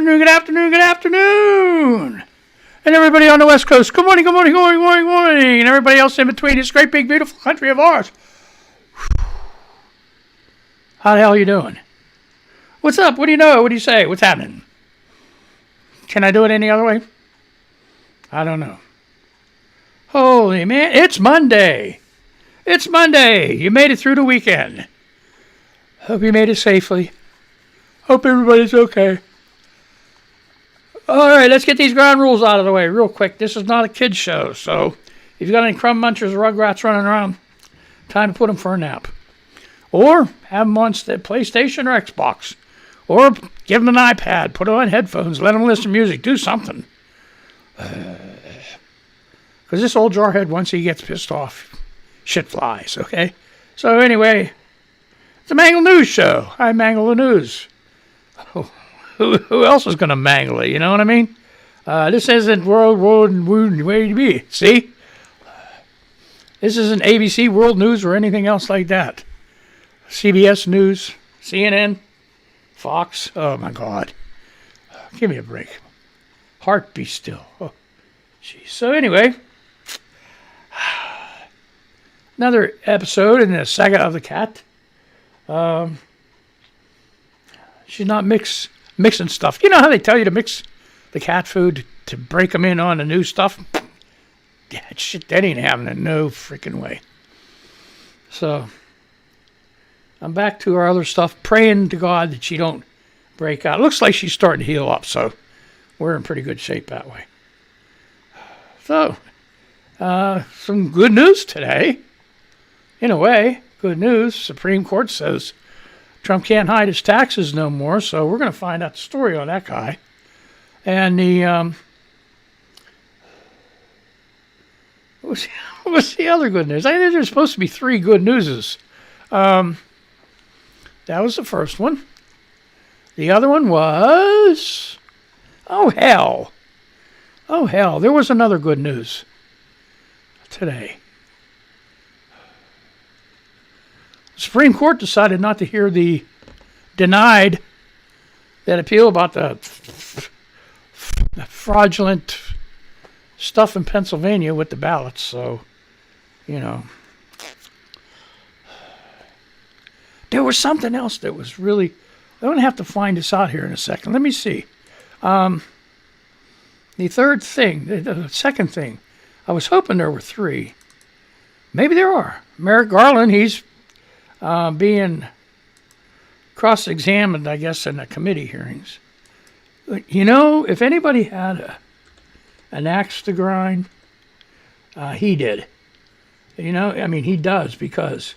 afternoon, good afternoon, good afternoon. And everybody on the West Coast, good morning, good morning, good morning, good morning, good morning. And everybody else in between this great, big, beautiful country of ours. How the hell are you doing? What's up? What do you know? What do you say? What's happening? Can I do it any other way? I don't know. Holy man, it's Monday. It's Monday. You made it through the weekend. Hope you made it safely. Hope everybody's okay. All right, let's get these ground rules out of the way real quick. This is not a kid's show, so if you've got any crumb munchers or rugrats running around, time to put them for a nap. Or have them on PlayStation or Xbox. Or give them an iPad, put them on headphones, let them listen to music, do something. Because this old jarhead, once he gets pissed off, shit flies, okay? So anyway, it's a Mangled News show. I mangle the news. Who else is going to mangle it, you know what I mean? This isn't World Way to be. See? This isn't ABC World News or anything else like that. CBS News, CNN, Fox. Oh, my God. Give me a break. Heart be still. Oh, geez. So anyway, another episode in the saga of the cat. She's not mixing stuff. You know how they tell you to mix the cat food to break them in on the new stuff? Yeah, shit, that ain't happening. No freaking way. So I'm back to our other stuff, praying to God that she don't break out. It looks like she's starting to heal up, so we're in pretty good shape that way. So, some good news today. In a way, good news. Supreme Court says Trump can't hide his taxes no more, so we're going to find out the story on that guy. And the, what's the other good news? I think there's supposed to be three good newses. That was the first one. The other one was, oh hell, there was another good news today. The Supreme Court decided not to hear denied that appeal about the fraudulent stuff in Pennsylvania with the ballots. So, you know, there was something else that was really, I'm going to have to find this out here in a second. Let me see. The third thing, the second thing, I was hoping there were three. Maybe there are. Merrick Garland, he's being cross-examined, I guess, in the committee hearings. You know, if anybody had an axe to grind, he did. You know, I mean, he does, because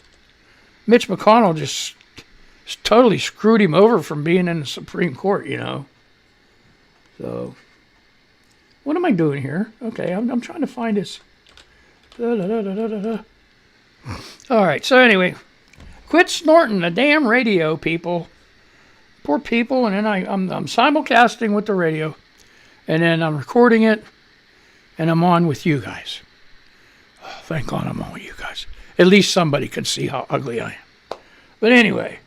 Mitch McConnell just totally screwed him over from being in the Supreme Court, you know. So, what am I doing here? Okay, I'm trying to find this. All right, so anyway, quit snorting the damn radio, people. Poor people, and then I'm simulcasting with the radio, and then I'm recording it, and I'm on with you guys. Oh, thank God I'm on with you guys. At least somebody can see how ugly I am. But anyway.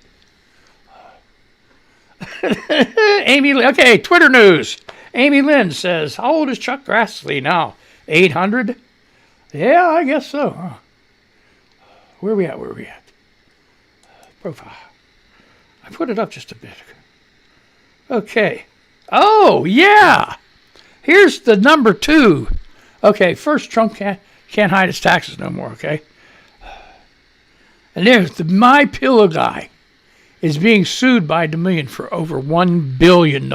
Okay, Twitter news. Amy Lynn says, how old is Chuck Grassley now? 800? Yeah, I guess so. Huh? Where are we at? Profile. I put it up just a bit. Okay. Oh, yeah. Here's the number 2. Okay, first, Trump can't hide his taxes no more, okay? And there's the My Pillow guy is being sued by Dominion for over $1 billion.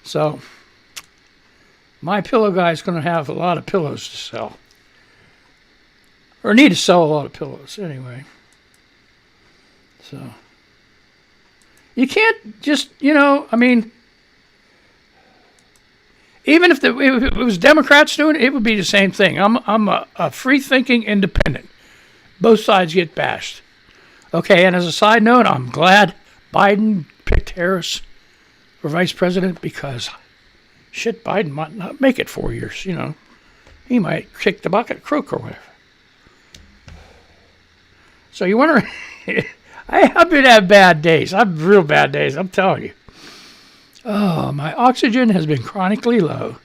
So, My Pillow guy is going to have a lot of pillows to sell. Or need to sell a lot of pillows, anyway. So, you can't just, you know, I mean, even if it was Democrats doing it, it would be the same thing. I'm a free-thinking independent. Both sides get bashed. Okay, and as a side note, I'm glad Biden picked Harris for vice president, because shit, Biden might not make it 4 years, you know. He might kick the bucket, croak or whatever. So you wonder, I've been having bad days. I'm real bad days, I'm telling you. Oh, my oxygen has been chronically low.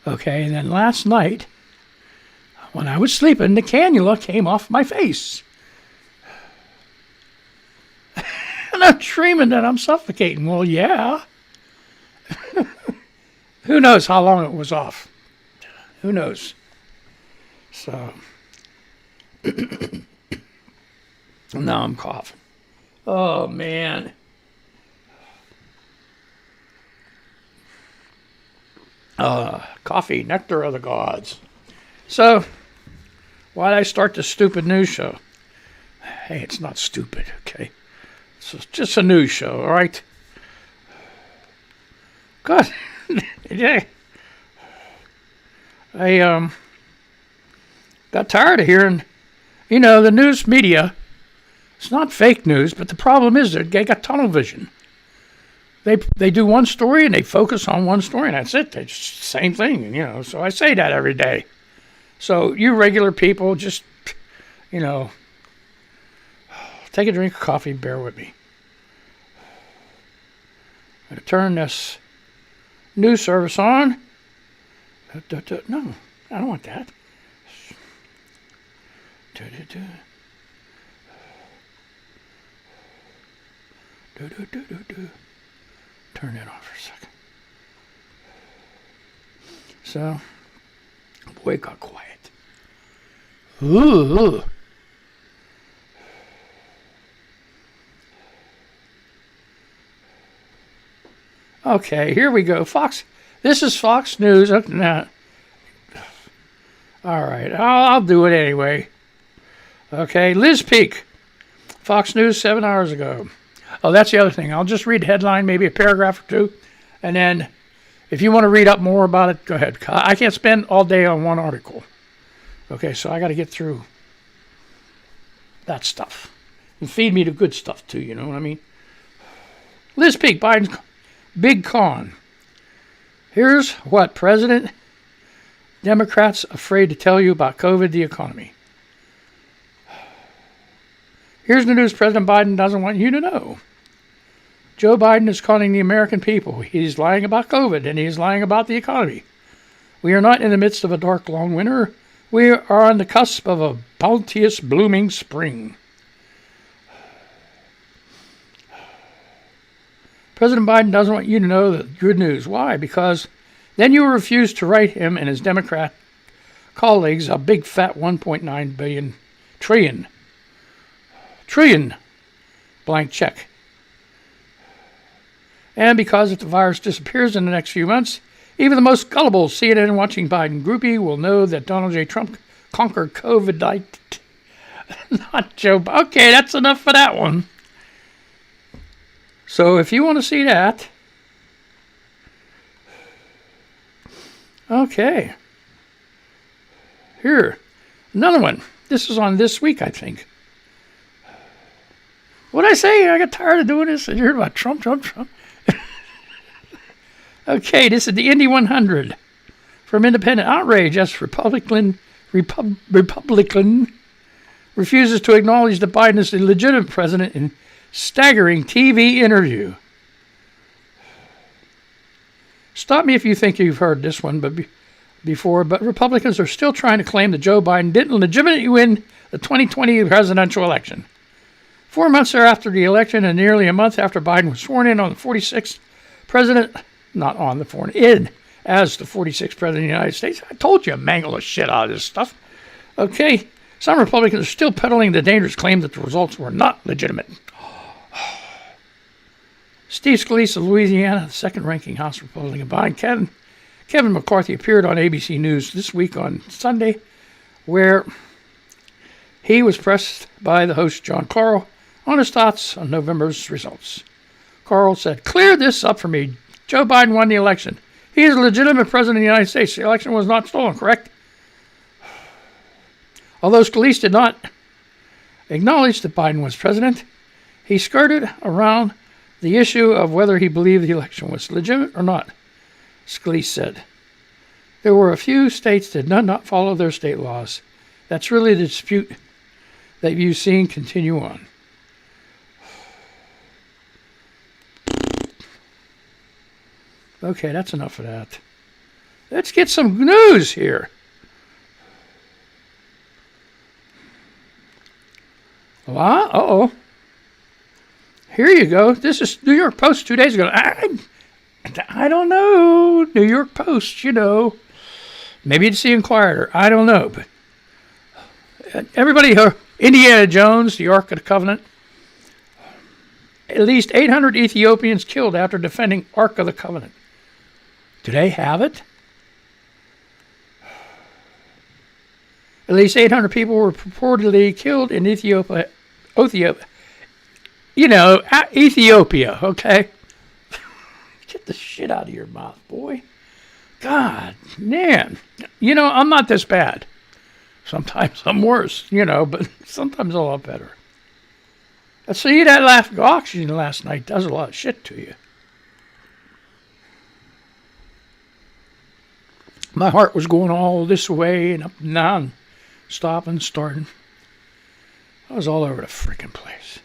Okay, and then last night, when I was sleeping, the cannula came off my face. And I'm dreaming that I'm suffocating. Well, yeah. Who knows how long it was off? Who knows? So, now I'm coughing. Oh, man. Coffee, nectar of the gods. So, why did I start this stupid news show? Hey, it's not stupid, okay? It's just a news show, all right? God, yeah. I got tired of hearing, the news media. It's not fake news, but the problem is that they got tunnel vision. They do one story and they focus on one story and that's it. It's the same thing, So I say that every day. So you regular people, just, take a drink of coffee, bear with me. I'm going to turn this news service on. No, I don't want that. Turn that off for a second. So, boy, it got quiet. Ooh. Okay, here we go. Fox. This is Fox News. Nah. All right, I'll do it anyway. Okay, Liz Peek. Fox News 7 hours ago. Oh, that's the other thing. I'll just read the headline, maybe a paragraph or two. And then if you want to read up more about it, go ahead. I can't spend all day on one article. Okay, so I got to get through that stuff. And feed me the good stuff too, you know what I mean? Liz Peek, Biden's big con. Here's what President Democrats afraid to tell you about COVID, the economy. Here's the news President Biden doesn't want you to know. Joe Biden is conning the American people. He's lying about COVID and he's lying about the economy. We are not in the midst of a dark, long winter. We are on the cusp of a bounteous, blooming spring. President Biden doesn't want you to know the good news. Why? Because then you will refuse to write him and his Democrat colleagues a big fat 1.9 trillion blank check. And because if the virus disappears in the next few months, even the most gullible CNN watching Biden groupie will know that Donald J. Trump conquered COVID. Not Joe. Okay, that's enough for that one. So if you want to see that, okay. Here, another one. This is on This Week, I think. What'd I say? I got tired of doing this. And you heard about Trump. Okay, this is the Indy 100 from Independent. Outrage as Republican refuses to acknowledge that Biden is the legitimate president in staggering TV interview. Stop me if you think you've heard this one before, but Republicans are still trying to claim that Joe Biden didn't legitimately win the 2020 presidential election. 4 months after the election and nearly a month after Biden was sworn in on the 46th president, not on the sworn in, as the 46th president of the United States. I told you I mangle the shit out of this stuff. Okay, some Republicans are still peddling the dangerous claim that the results were not legitimate. Steve Scalise of Louisiana, the second-ranking House Republican Biden, Kevin McCarthy appeared on ABC News this week on Sunday, where he was pressed by the host John Carl on his thoughts on November's results. Carl said, "Clear this up for me. Joe Biden won the election. He is a legitimate president of the United States. The election was not stolen, correct?" Although Scalise did not acknowledge that Biden was president, he skirted around the issue of whether he believed the election was legitimate or not. Scalise said, "There were a few states that did not follow their state laws. That's really the dispute that you've seen continue on. Okay, that's enough of that. Let's get some news here. What? Uh-oh. Here you go. This is New York Post 2 days ago. I don't know. New York Post, you know. Maybe it's the Inquirer. I don't know. But everybody here, Indiana Jones, the Ark of the Covenant. At least 800 Ethiopians killed after defending Ark of the Covenant. Do they have it? At least 800 people were purportedly killed in Ethiopia. You know, Ethiopia, okay? Get the shit out of your mouth, boy. God, man. You know, I'm not this bad. Sometimes I'm worse, you know, but sometimes a lot better. See, that last oxygen last night does a lot of shit to you. My heart was going all this way and up and down, stopping, starting. I was all over the freaking place.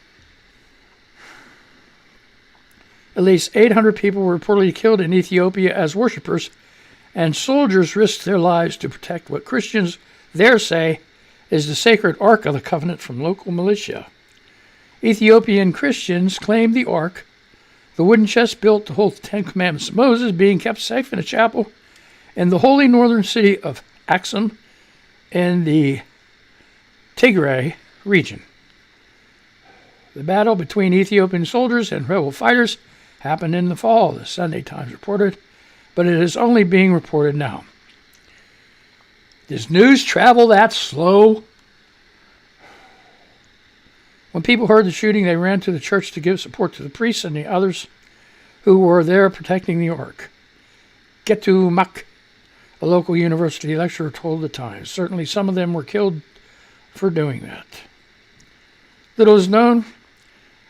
At least 800 people were reportedly killed in Ethiopia as worshippers and soldiers risked their lives to protect what Christians there say is the sacred Ark of the Covenant from local militia. Ethiopian Christians claim the Ark, the wooden chest built to hold the Ten Commandments of Moses, being kept safe in a chapel in the holy northern city of Axum in the Tigray region. The battle between Ethiopian soldiers and rebel fighters happened in the fall, the Sunday Times reported, but it is only being reported now. Does news travel that slow? When people heard the shooting, they ran to the church to give support to the priests and the others who were there protecting the Ark. Getu Mak, a local university lecturer, told the Times. Certainly some of them were killed for doing that. Little is known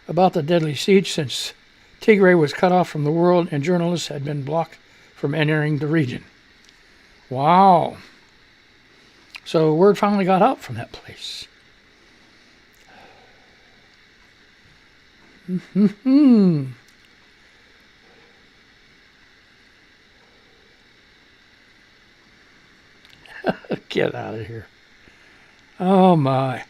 about the deadly siege since Tigray was cut off from the world and journalists had been blocked from entering the region. Wow. So word finally got out from that place. Get out of here. Oh my.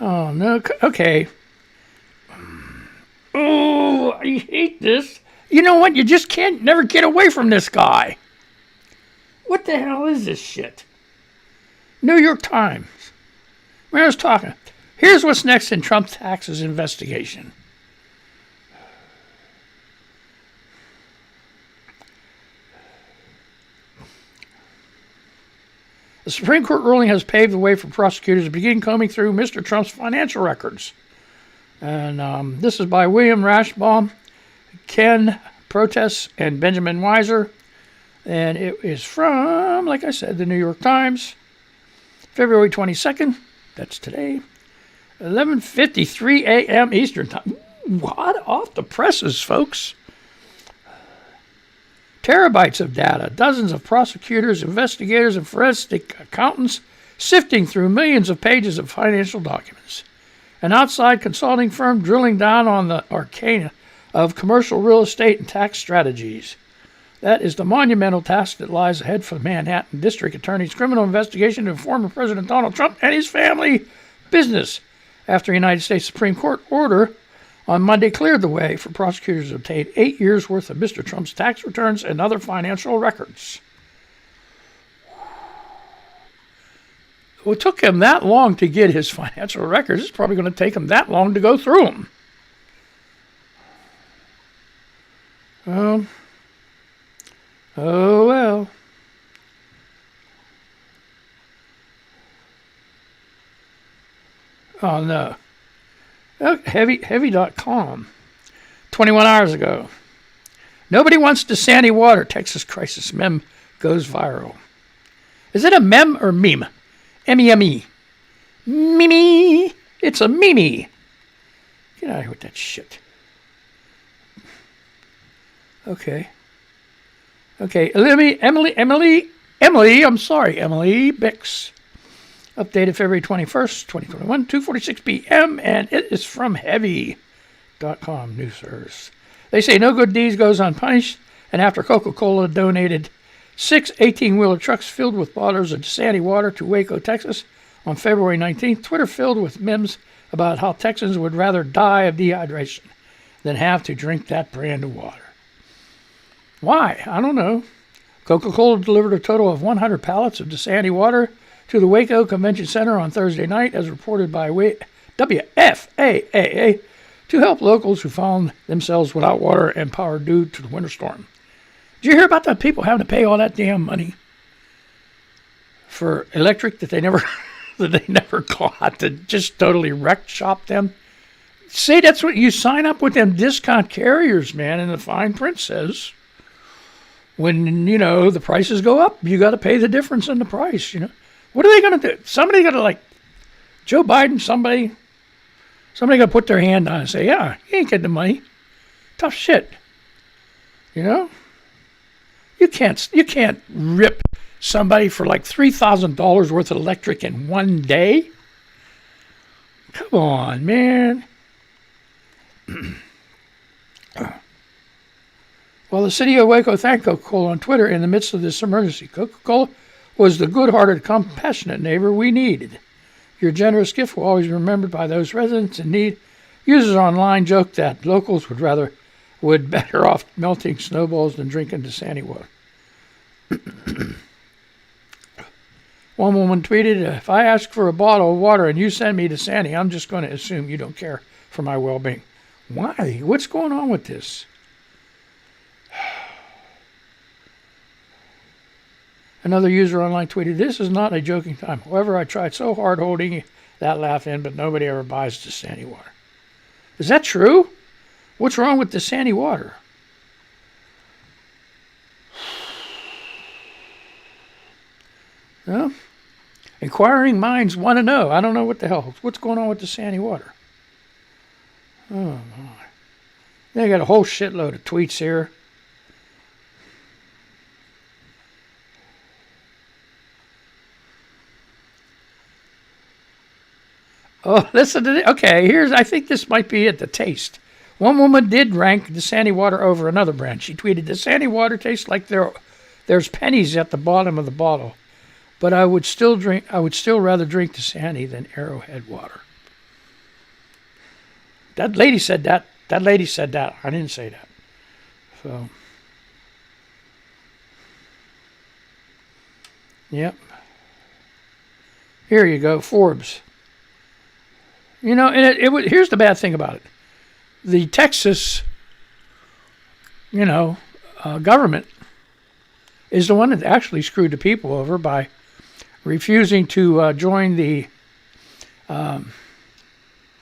Oh no. Okay. Oh, I hate this. You know what? You just can't never get away from this guy. What the hell is this shit? New York Times. When I was talking, here's what's next in Trump taxes investigation. The Supreme Court ruling has paved the way for prosecutors to begin combing through Mr. Trump's financial records. And this is by William Rashbaum, Ken Protes, and Benjamin Weiser. And it is from, like I said, the New York Times, February 22nd. That's today. 11:53 a.m. Eastern Time. What? Off the presses, folks. Terabytes of data, dozens of prosecutors, investigators, and forensic accountants sifting through millions of pages of financial documents. An outside consulting firm drilling down on the arcana of commercial real estate and tax strategies. That is the monumental task that lies ahead for the Manhattan District Attorney's criminal investigation into former President Donald Trump and his family business, after a United States Supreme Court order on Monday cleared the way for prosecutors to obtain 8 years' worth of Mr. Trump's tax returns and other financial records. Well, it took him that long to get his financial records. It's probably going to take him that long to go through them. Oh well. Oh no. Heavy.com. 21 hours ago. Nobody wants Dasani water. Texas crisis meme goes viral. Is it a meme or meme? M-E-M-E. Mimi. It's a meme. Get out of here with that shit. Okay. Emily Bix Updated February 21st, 2021, 2:46 p.m., and it is from Heavy.com news service. They say no good deeds goes unpunished, and after Coca-Cola donated 6 18-wheeler trucks filled with bottles of Dasani water to Waco, Texas on February 19th, Twitter filled with memes about how Texans would rather die of dehydration than have to drink that brand of water. Why? I don't know. Coca-Cola delivered a total of 100 pallets of Dasani water to the Waco Convention Center on Thursday night, as reported by WFAA, to help locals who found themselves without water and power due to the winter storm. Did you hear about the people having to pay all that damn money for electric that they never got, to just totally wreck shop them? See, that's what you sign up with them discount carriers, man, and the fine print says when, the prices go up, you got to pay the difference in the price, What are they going to do? Somebody got to, Joe Biden, somebody got to put their hand on it and say, yeah, you ain't getting the money. Tough shit. You can't rip somebody for $3,000 worth of electric in one day. Come on, man. Well, the city of Waco thanked Coca-Cola on Twitter in the midst of this emergency. Coca-Cola was the good-hearted, compassionate neighbor we needed. Your generous gift will always be remembered by those residents in need. Users online joked that locals would better off melting snowballs than drinking Dasani water. One woman tweeted, if I ask for a bottle of water and you send me Dasani, I'm just going to assume you don't care for my well-being. Why? What's going on with this? Another user online tweeted, this is not a joking time. However, I tried so hard holding that laugh in, but nobody ever buys Dasani water. Is that true? What's wrong with Dasani water? Well, inquiring minds want to know. I don't know what the hell. What's going on with Dasani water? Oh, my. They got a whole shitload of tweets here. Oh, listen to this. Okay, I think this might be it, the taste. One woman did rank Dasani water over another brand. She tweeted, Dasani water tastes like there's pennies at the bottom of the bottle, but I would still rather drink Dasani than Arrowhead water. That lady said that. I didn't say that. So, yep. Here you go, Forbes. And here's the bad thing about it. The Texas, government is the one that actually screwed the people over by refusing to join the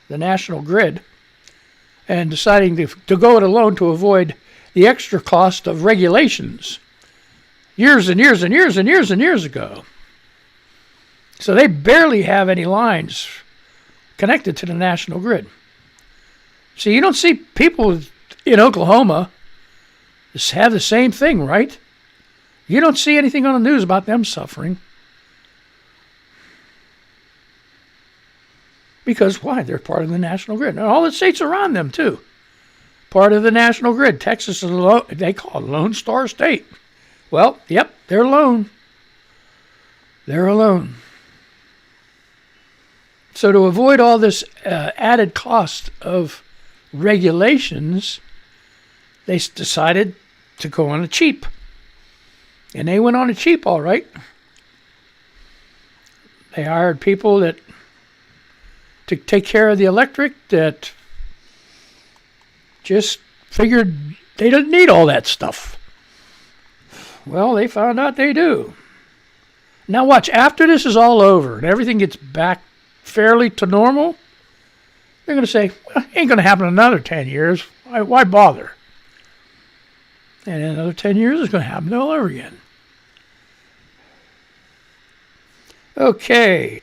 national grid and deciding to go it alone to avoid the extra cost of regulations years and years and years and years and years ago. So they barely have any lines connected to the national grid. See, you don't see people in Oklahoma have the same thing, right? You don't see anything on the news about them suffering. Because why? They're part of the national grid. And all the states around them, too. Part of the national grid. Texas is they call it Lone Star State. Well, yep, they're alone. They're alone. So to avoid all this added cost of regulations, they decided to go on a cheap. And they went on a cheap, all right. They hired people to take care of the electric that just figured they didn't need all that stuff. Well, they found out they do. Now watch, after this is all over and everything gets back fairly to normal, they're going to say, well, it ain't going to happen in another 10 years. Why bother? And in another 10 years, it's going to happen all over again. Okay.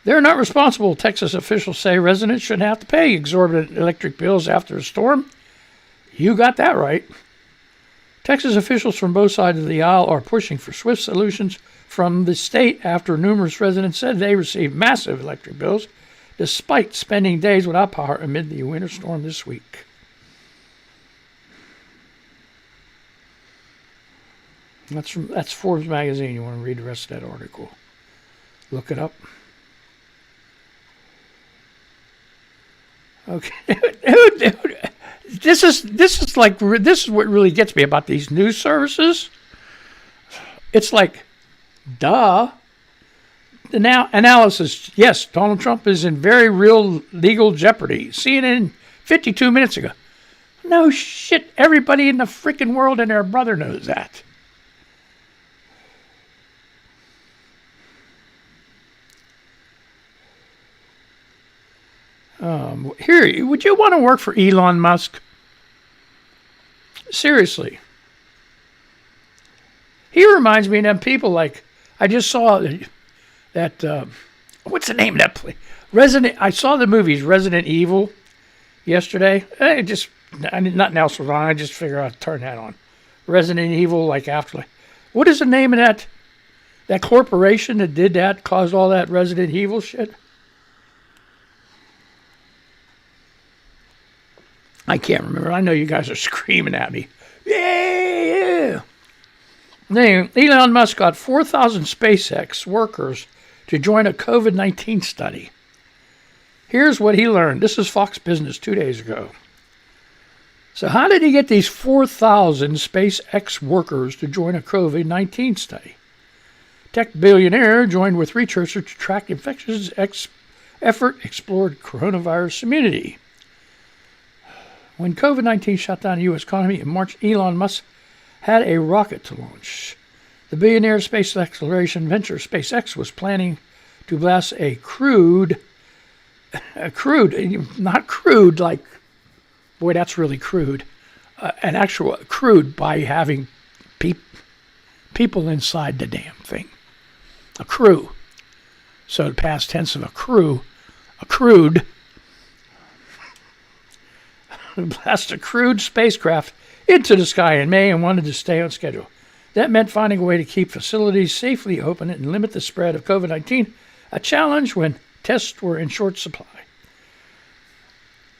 They're not responsible, Texas officials say. Residents shouldn't have to pay exorbitant electric bills after a storm. You got that right. Texas officials from both sides of the aisle are pushing for swift solutions from the state after numerous residents said they received massive electric bills despite spending days without power amid the winter storm this week. That's Forbes magazine. You want to read the rest of that article. Look it up. Okay. This is what really gets me about these news services. It's like, duh. The now analysis, yes, Donald Trump is in very real legal jeopardy. CNN 52 minutes ago. No shit, everybody in the freaking world and their brother knows that. Here, would you want to work for Elon Musk? Seriously. He reminds me of them people like, I just saw that, what's the name of that place? I saw the movies Resident Evil yesterday. Nothing else was on. I just figured I'd turn that on. Resident Evil, like Afterlife. What is the name of that corporation that did that, caused all that Resident Evil shit? I can't remember. I know you guys are screaming at me. Yeah. Elon Musk got 4,000 SpaceX workers to join a COVID-19 study. Here's what he learned. This is Fox Business 2 days ago. So how did he get these 4,000 SpaceX workers to join a COVID-19 study? Tech billionaire joined with researchers to track infectious effort explored coronavirus immunity. When COVID-19 shut down the U.S. economy in March, Elon Musk had a rocket to launch. The billionaire space exploration venture SpaceX was planning to blast not crude like, boy, that's really crude, an actual crude by having people inside the damn thing. A crew. So the past tense of accrued. Blast a crewed spacecraft into the sky in May and wanted to stay on schedule. That meant finding a way to keep facilities safely open and limit the spread of COVID-19, a challenge when tests were in short supply.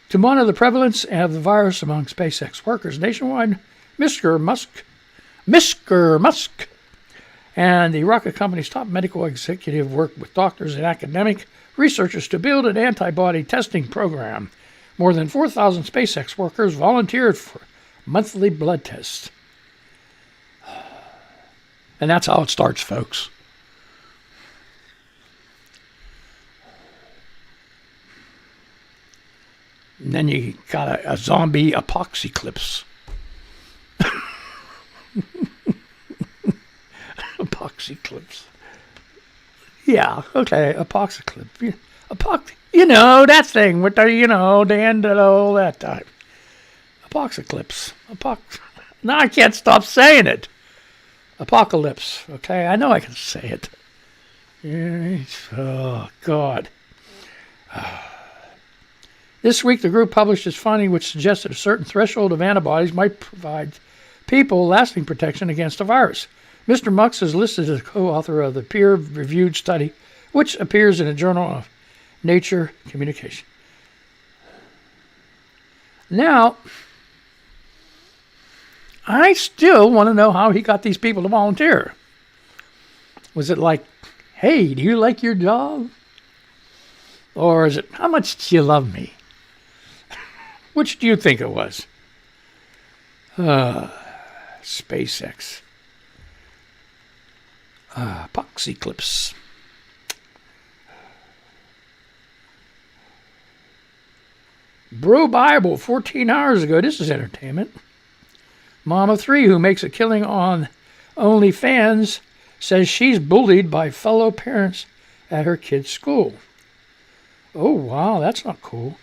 To monitor the prevalence of the virus among SpaceX workers nationwide, Mr. Musk and the rocket company's top medical executive worked with doctors and academic researchers to build an antibody testing program. More than 4,000 SpaceX workers volunteered for monthly blood tests. And that's how it starts, folks. And then you got a zombie apocalypse. Apocalypse. Yeah, okay, apocalypse. That thing with the end of all that time. Apocalypse. Now I can't stop saying it. Apocalypse. Okay, I know I can say it. Oh, God. This week, the group published its finding, which suggested a certain threshold of antibodies might provide people lasting protection against the virus. Mr. Musk is listed as co-author of the peer-reviewed study, which appears in the Journal of Nature Communication. Now, I still want to know how he got these people to volunteer. Was it like, hey, do you like your job? Or is it, how much do you love me? Which do you think it was? SpaceX. Apocalypse. Bro Bible, 14 hours ago. This is entertainment. Mom of 3 who makes a killing on OnlyFans says she's bullied by fellow parents at her kid's school. Oh, wow, that's not cool.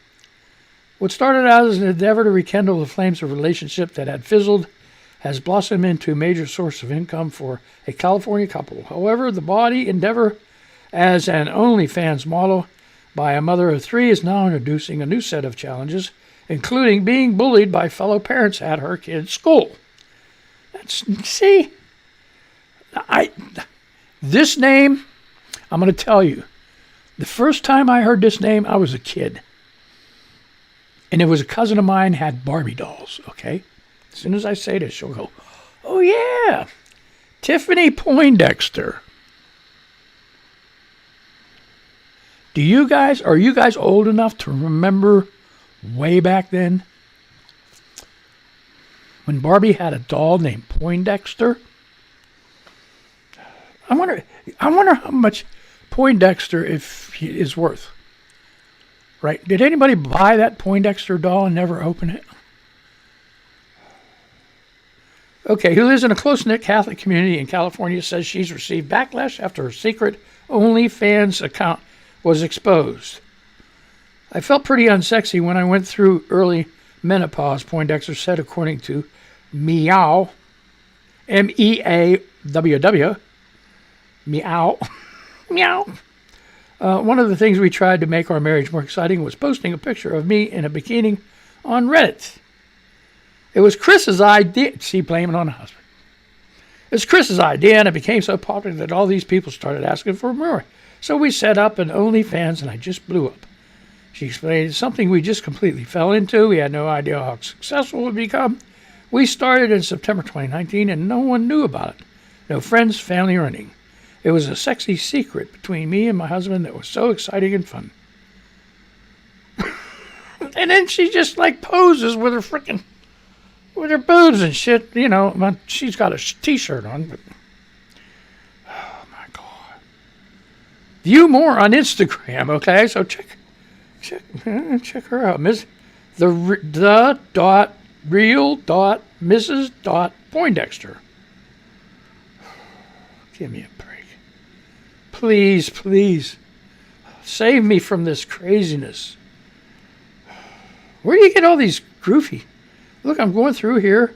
What started out as an endeavor to rekindle the flames of a relationship that had fizzled has blossomed into a major source of income for a California couple. However, the body endeavor as an OnlyFans model by a mother of 3 is now introducing a new set of challenges, including being bullied by fellow parents at her kid's school. See, this name, I'm going to tell you, the first time I heard this name, I was a kid. And it was a cousin of mine had Barbie dolls, okay? As soon as I say this, she'll go, oh yeah, Tiffany Poindexter. Are you guys old enough to remember way back then when Barbie had a doll named Poindexter? I wonder how much Poindexter is worth. Right? Did anybody buy that Poindexter doll and never open it? Okay, who lives in a close-knit Catholic community in California says she's received backlash after her secret OnlyFans account was exposed. I felt pretty unsexy when I went through early menopause, Poindexter said, according to Meow, MEAWW, Meow, Meow. One of the things we tried to make our marriage more exciting was posting a picture of me in a bikini on Reddit. It was Chris's idea. See, blaming on the husband. It was Chris's idea, and it became so popular that all these people started asking for more. So we set up an OnlyFans, and I just blew up. She explained, it's something we just completely fell into. We had no idea how successful it would become. We started in September 2019, and no one knew about it. No friends, family, or anything. It was a sexy secret between me and my husband that was so exciting and fun. And then she just like poses with her boobs and shit. You know, she's got a t-shirt on. But, oh my God. View more on Instagram, okay? So check her out. The dot real dot Mrs. dot Poindexter. Give me a break. Please, please, save me from this craziness. Where do you get all these goofy? Look, I'm going through here.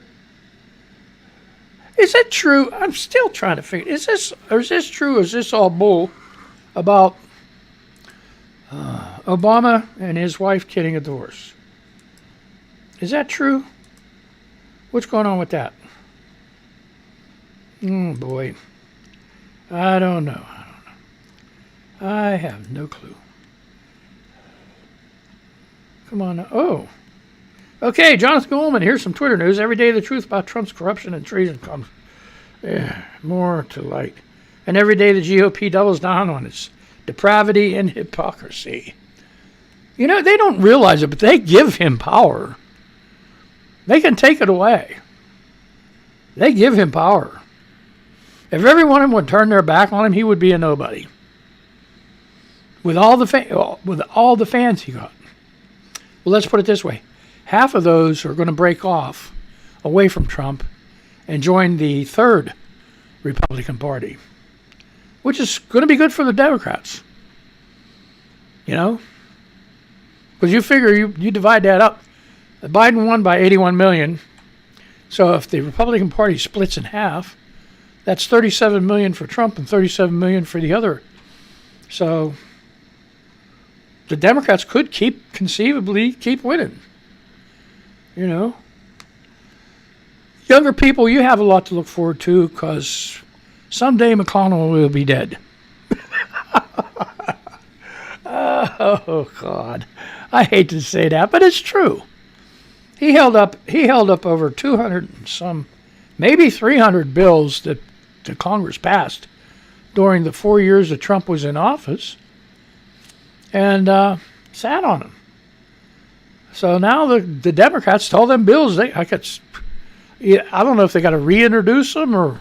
Is it true? I'm still trying to figure. Is this true? Or is this all bull about Obama and his wife getting a divorce? Is that true? What's going on with that? Oh boy, I don't know. I have no clue. Come on now. Oh. Okay, Jonathan Goldman, here's some Twitter news. Every day the truth about Trump's corruption and treason comes more to light. And every day the GOP doubles down on its depravity and hypocrisy. You know, they don't realize it, but they give him power. They can take it away. They give him power. If every one of them would turn their back on him, he would be a nobody. With all the fans he got. Well, let's put it this way. Half of those are going to break off away from Trump and join the third Republican Party, which is going to be good for the Democrats. You know? Because you figure you divide that up. Biden won by 81 million. So if the Republican Party splits in half, that's 37 million for Trump and 37 million for the other. So the Democrats could conceivably keep winning. You know. Younger people, you have a lot to look forward to because someday McConnell will be dead. Oh, God. I hate to say that, but it's true. He held up over 200 and some, maybe 300 bills that the Congress passed during the 4 years that Trump was in office and sat on them. So now the Democrats told them bills, I don't know if they got to reintroduce them or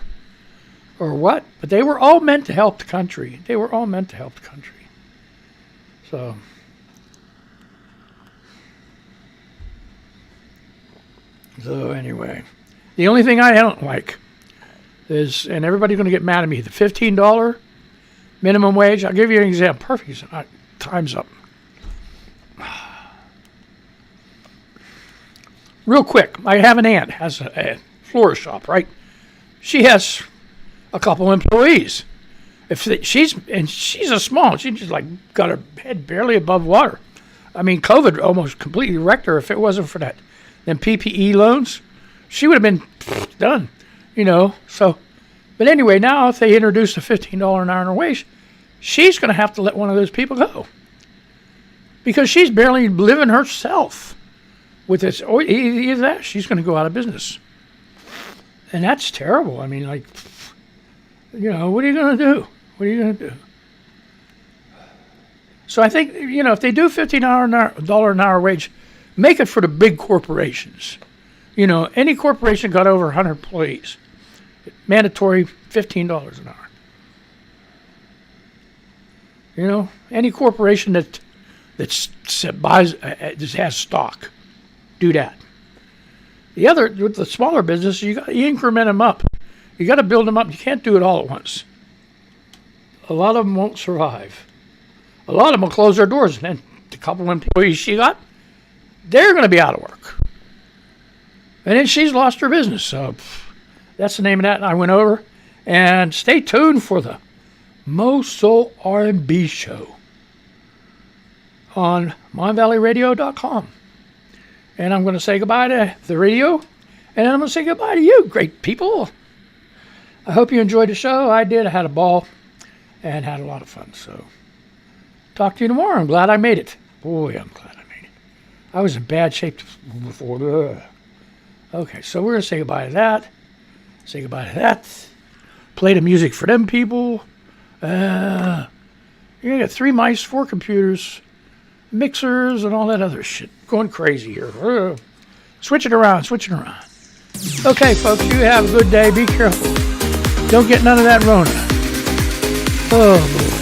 what, but they were all meant to help the country. So anyway, the only thing I don't like is, and everybody's going to get mad at me, the $15 minimum wage. I'll give you an example. Perfect. Time's up. Real quick, I have an aunt, has a florist shop, right? She has a couple employees. She's a small, she just like got her head barely above water. I mean, COVID almost completely wrecked her. If it wasn't for them PPE loans, she would have been done. So, but anyway, now if they introduce a $15 an hour wage, she's going to have to let one of those people go because she's barely living herself with this. Or either that, she's going to go out of business, and that's terrible. I mean, like, what are you going to do? What are you going to do? So I think, if they do $15 an hour wage, make it for the big corporations. Any corporation got over 100 employees, mandatory $15 an hour. Any corporation that buys has stock, do that. The other, with the smaller business, you increment them up. You got to build them up. You can't do it all at once. A lot of them won't survive. A lot of them will close their doors, and then the couple of employees she got, they're going to be out of work. And then she's lost her business. So that's the name of that. And I went over. And stay tuned for the Mo Soul R&B show on mindvalleyradio.com. And I'm going to say goodbye to the radio. And I'm going to say goodbye to you, great people. I hope you enjoyed the show. I did. I had a ball and had a lot of fun. So talk to you tomorrow. I'm glad I made it. Boy, I'm glad I made it. I was in bad shape before. Okay, so we're going to say goodbye to that. Say goodbye to that. Play the music for them people. You got 3 mice, 4 computers, mixers, and all that other shit. Going crazy here. Switching around. Okay, folks, you have a good day. Be careful. Don't get none of that Rona. Oh, boy.